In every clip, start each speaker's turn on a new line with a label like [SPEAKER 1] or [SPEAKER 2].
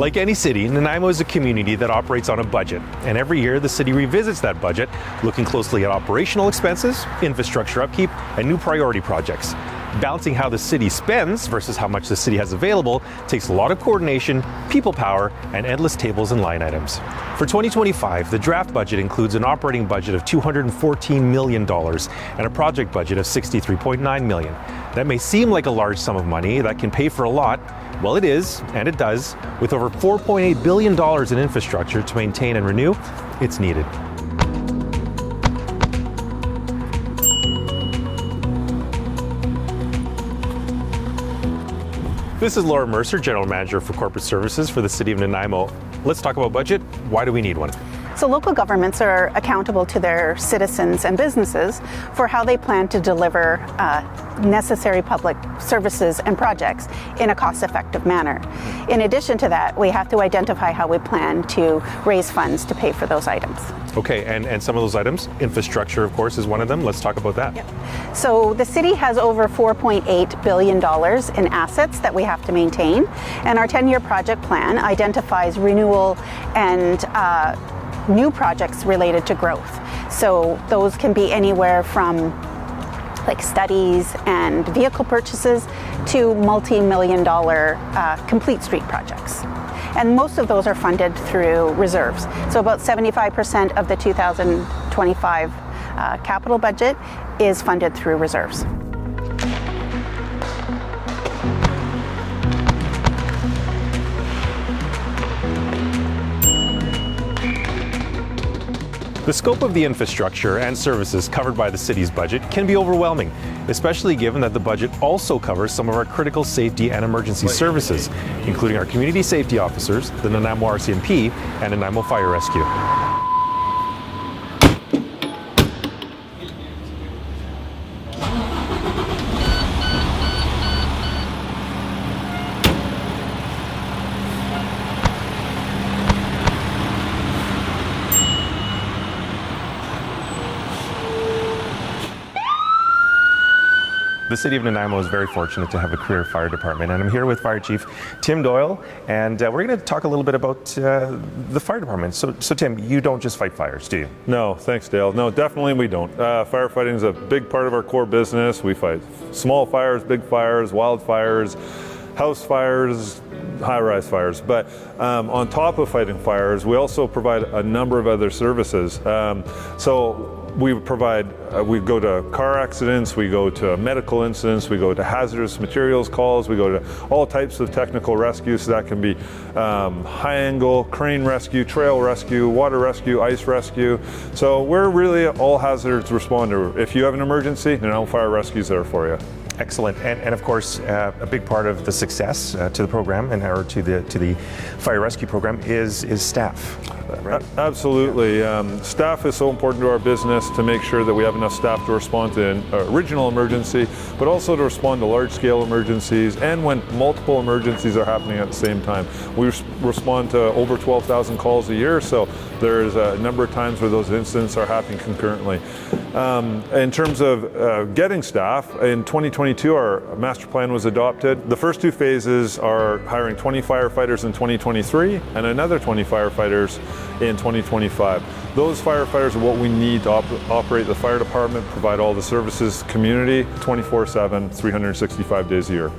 [SPEAKER 1] Like any city, Nanaimo is a community that operates on a budget, and every year the city revisits that budget, looking closely at operational expenses, infrastructure upkeep, and new priority projects. Balancing how the city spends versus how much the city has available takes a lot of coordination, people power, and endless tables and line items. For 2025, the draft budget includes an operating budget of $214 million and a project budget of $63.9 million. That may seem like a large sum of money that can pay for a lot. Well, it is, and it does. With over $4.8 billion in infrastructure to maintain and renew, it's needed. This is Laura Mercer, General Manager for Corporate Services for the City of Nanaimo. Let's talk about budget. Why do we need one?
[SPEAKER 2] So local governments are accountable to their citizens and businesses for how they plan to deliver necessary public services and projects in a cost-effective manner. In addition to that, we have to identify how we plan to raise funds to pay for those items.
[SPEAKER 1] Okay, and some of those items, infrastructure, of course, is one of them. Let's talk about that.
[SPEAKER 2] Yep. So the city has over $4.8 billion in assets that we have to maintain, and our 10-year project plan identifies renewal and new projects related to growth. So those can be anywhere from like studies and vehicle purchases to multi-million dollar complete street projects. And most of those are funded through reserves. So about 75% of the 2025 capital budget is funded through reserves.
[SPEAKER 1] The scope of the infrastructure and services covered by the city's budget can be overwhelming, especially given that the budget also covers some of our critical safety and emergency services, including our community safety officers, the Nanaimo RCMP, and Nanaimo Fire Rescue. The City of Nanaimo is very fortunate to have a career fire department, and I'm here with Fire Chief Tim Doyle, and we're going to talk a little bit about the fire department. So Tim, you don't just fight fires, do you?
[SPEAKER 3] No, thanks Dale. No, definitely we don't. Firefighting is a big part of our core business. We fight small fires, big fires, wildfires, house fires, high-rise fires. But on top of fighting fires, we also provide a number of other services. So we go to car accidents, we go to medical incidents, we go to hazardous materials calls, we go to all types of technical rescues. So that can be high angle, crane rescue, trail rescue, water rescue, ice rescue. So we're really all hazards responder. If you have an emergency, Nanaimo Fire Rescue's there for you.
[SPEAKER 1] Excellent, and of course, a big part of the success to the program or to the fire rescue program is staff. Right?
[SPEAKER 3] Absolutely, staff is so important to our business to make sure that we have enough staff to respond to an original emergency, but also to respond to large-scale emergencies and when multiple emergencies are happening at the same time. We respond to over 12,000 calls a year, so there's a number of times where those incidents are happening concurrently. In terms of getting staff, in 2022 our master plan was adopted. The first two phases are hiring 20 firefighters in 2023 and another 20 firefighters in 2025. Those firefighters are what we need to operate the fire department, provide all the services to the community 24/7, 365 days a year.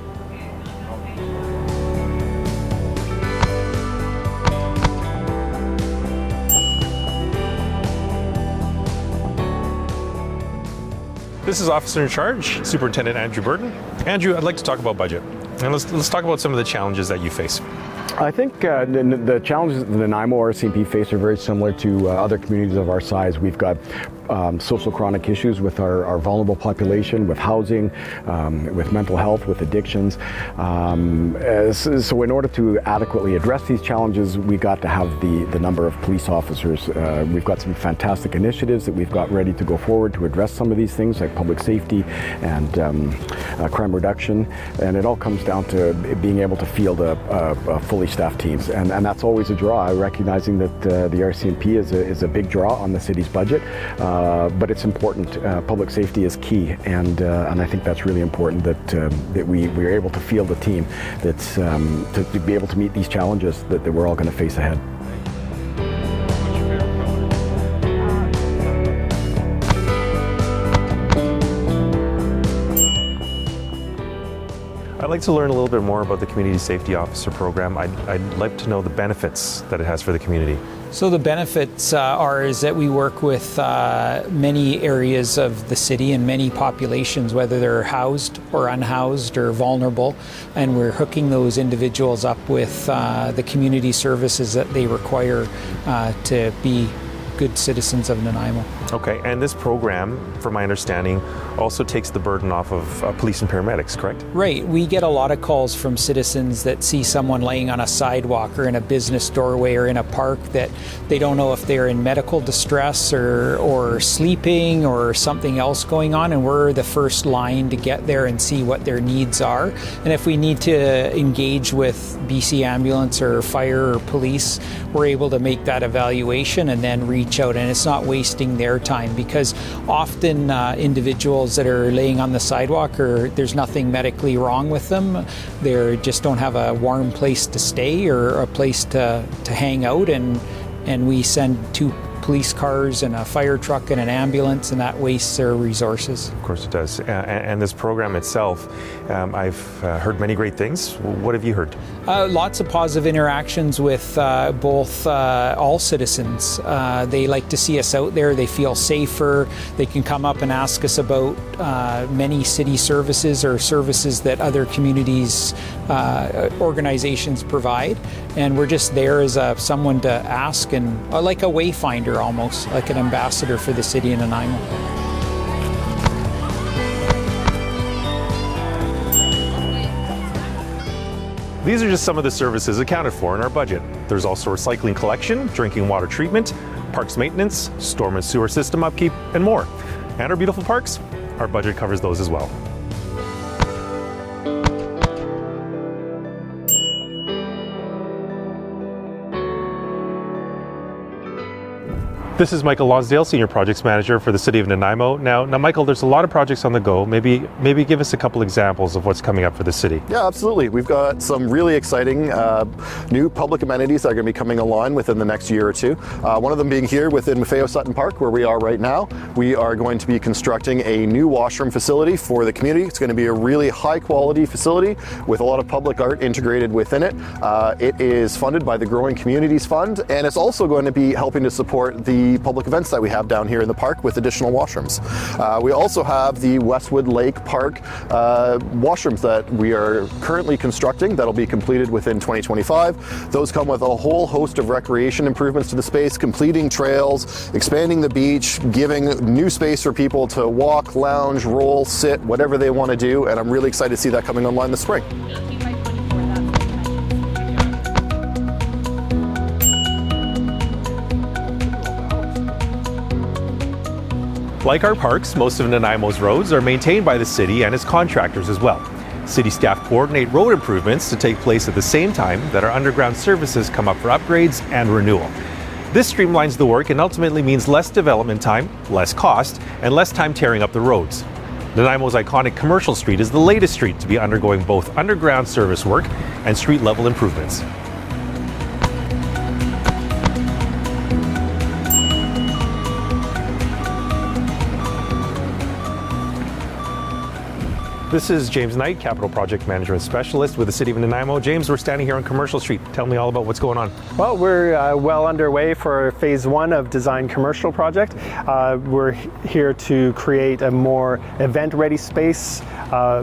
[SPEAKER 1] This is Officer in Charge, Superintendent Andrew Burton. Andrew, I'd like to talk about budget. And let's talk about some of the challenges that you face.
[SPEAKER 4] I think the challenges that the Nanaimo RCMP face are very similar to other communities of our size. We've got social chronic issues with our vulnerable population, with housing, with mental health, with addictions. So in order to adequately address these challenges, we got to have the number of police officers. We've got some fantastic initiatives that we've got ready to go forward to address some of these things like public safety and crime reduction. And it all comes down to being able to field a fully fully staffed teams, and that's always a draw, recognizing that the RCMP is a big draw on the city's budget, but it's important. Public safety is key, and I think that's really important that we're able to field a team that's to be able to meet these challenges that we're all going to face ahead.
[SPEAKER 1] I'd like to learn a little bit more about the Community Safety Officer program. I'd like to know the benefits that it has for the community.
[SPEAKER 5] So the benefits is that we work with many areas of the city and many populations, whether they're housed or unhoused or vulnerable, and we're hooking those individuals up with the community services that they require to be good citizens of Nanaimo.
[SPEAKER 1] Okay, and this program, from my understanding, also takes the burden off of police and paramedics, correct?
[SPEAKER 5] Right. We get a lot of calls from citizens that see someone laying on a sidewalk or in a business doorway or in a park that they don't know if they're in medical distress or sleeping or something else going on, and we're the first line to get there and see what their needs are. And if we need to engage with BC Ambulance or fire or police, we're able to make that evaluation and then reach out, and it's not wasting their time, because often individuals that are laying on the sidewalk, or there's nothing medically wrong with them, they just don't have a warm place to stay or a place to hang out, and we send 2 police cars and a fire truck and an ambulance, and that wastes their resources.
[SPEAKER 1] Of course it does. And this program itself, I've heard many great things. What have you heard?
[SPEAKER 5] Lots of positive interactions with both all citizens. They like to see us out there. They feel safer. They can come up and ask us about many city services or services that other communities, organizations provide. And we're just there as someone to ask, and like a wayfinder almost, like an ambassador for the city of Nanaimo.
[SPEAKER 1] These are just some of the services accounted for in our budget. There's also recycling collection, drinking water treatment, parks maintenance, storm and sewer system upkeep, and more. And our beautiful parks, our budget covers those as well. This is Michael Lonsdale, Senior Projects Manager for the City of Nanaimo. Now, Michael, there's a lot of projects on the go. Maybe give us a couple examples of what's coming up for the city.
[SPEAKER 6] Yeah, absolutely. We've got some really exciting new public amenities that are going to be coming online within the next year or two. One of them being here within Maffeo Sutton Park, where we are right now. We are going to be constructing a new washroom facility for the community. It's going to be a really high quality facility with a lot of public art integrated within it. It is funded by the Growing Communities Fund, and it's also going to be helping to support the public events that we have down here in the park with additional washrooms. We also have the Westwood Lake Park washrooms that we are currently constructing that'll be completed within 2025. Those come with a whole host of recreation improvements to the space, completing trails, expanding the beach, giving new space for people to walk, lounge, roll, sit, whatever they want to do, and I'm really excited to see that coming online this spring.
[SPEAKER 1] Like our parks, most of Nanaimo's roads are maintained by the city and its contractors as well. City staff coordinate road improvements to take place at the same time that our underground services come up for upgrades and renewal. This streamlines the work and ultimately means less development time, less cost, and less time tearing up the roads. Nanaimo's iconic Commercial Street is the latest street to be undergoing both underground service work and street level improvements. This is James Knight, Capital Project Management Specialist with the City of Nanaimo. James, we're standing here on Commercial Street. Tell me all about what's going on.
[SPEAKER 7] Well, we're well underway for phase 1 of Design Commercial Project. We're here to create a more event-ready space,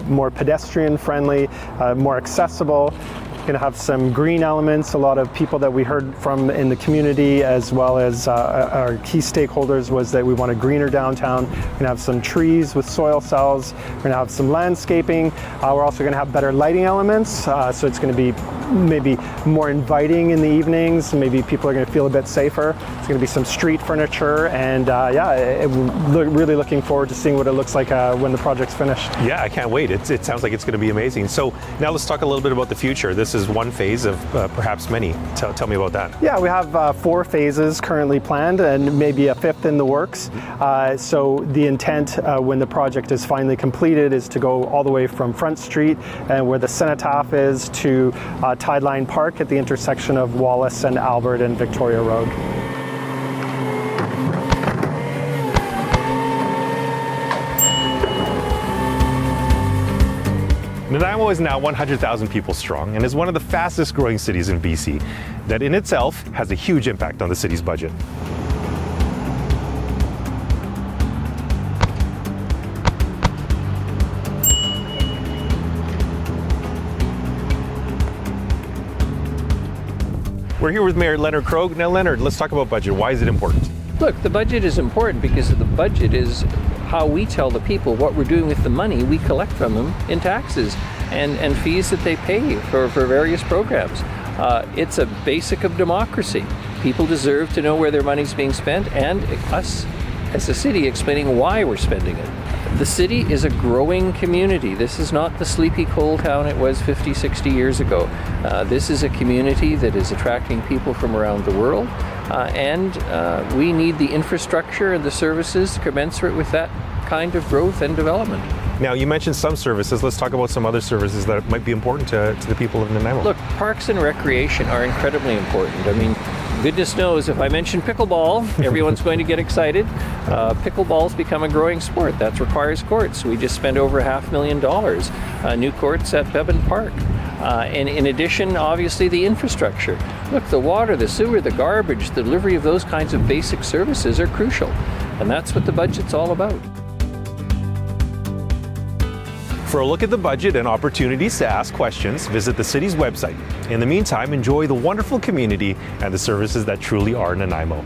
[SPEAKER 7] more pedestrian-friendly, more accessible. Going to have some green elements. A lot of people that we heard from in the community, as well as our key stakeholders, was that we want a greener downtown. We're going to have some trees with soil cells. We're going to have some landscaping. We're also going to have better lighting elements. So it's going to be maybe more inviting in the evenings. Maybe people are going to feel a bit safer. There's going to be some street furniture, and really looking forward to seeing what it looks like when the project's finished.
[SPEAKER 1] Yeah, I can't wait. It sounds like it's going to be amazing. So now let's talk a little bit about the future. This is one phase of perhaps many. Tell me about that.
[SPEAKER 7] Yeah, we have 4 phases currently planned and maybe a 5th in the works. So the intent when the project is finally completed is to go all the way from Front Street and where the cenotaph is to Tideline Park at the intersection of Wallace and Albert and Victoria Road.
[SPEAKER 1] Nanaimo is now 100,000 people strong and is one of the fastest growing cities in BC. That in itself has a huge impact on the city's budget. We're here with Mayor Leonard Krogh. Now, Leonard, let's talk about budget. Why is it important?
[SPEAKER 8] Look, the budget is important because the budget is how we tell the people what we're doing with the money we collect from them in taxes and fees that they pay for various programs. It's a basic of democracy. People deserve to know where their money's being spent, and us as a city explaining why we're spending it. The city is a growing community. This is not the sleepy coal town it was 50, 60 years ago. This is a community that is attracting people from around the world, and we need the infrastructure and the services commensurate with that kind of growth and development.
[SPEAKER 1] Now, you mentioned some services. Let's talk about some other services that might be important to the people of Nanaimo.
[SPEAKER 8] Look, parks and recreation are incredibly important. I mean, goodness knows if I mention pickleball, everyone's going to get excited. Pickleball's become a growing sport. That requires courts. We just spent over $500,000 new courts at Bevan Park. And in addition, obviously, the infrastructure. Look, the water, the sewer, the garbage, the delivery of those kinds of basic services are crucial. And that's what the budget's all about.
[SPEAKER 1] For a look at the budget and opportunities to ask questions, visit the city's website. In the meantime, enjoy the wonderful community and the services that truly are Nanaimo.